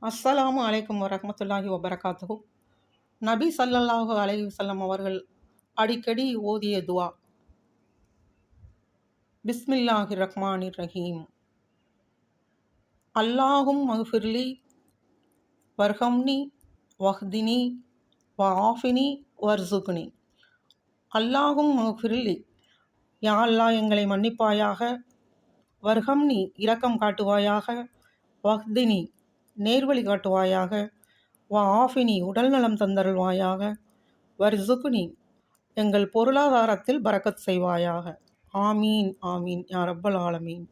அஸ்ஸலாமு அலைக்கும் வரஹ்மத்துல்லாஹி வபரகாத்துஹு. நபி ஸல்லல்லாஹு அலைஹி வஸல்லம் அவர்கள் அடிக்கடி ஓதிய துஆ. பிஸ்மில்லாஹிர் ரஹ்மானிர் ரஹீம். அல்லாஹும் மஃபிர்லி வர்ஹம்னி வஹ்தினி வஆஃபினி வர்சுக்னி. அல்லாஹும் மஃபிர்லி, யா அல்லாஹ் எங்களை மன்னிப்பாயாக. வர்ஹம்னி, இரக்கம் காட்டுவாயாக. வஹ்தினி, நேர்வழி காட்டுவாயாக. வஆஃபினி, உடல் நலம் தந்தருள்வாயாக. வர்சுக்னி, எங்கள் பொருளாதாரத்தில் பரக்கத் செய்வாயாக. ஆமீன் ஆமீன் யா ரப்பல் ஆலமீன்.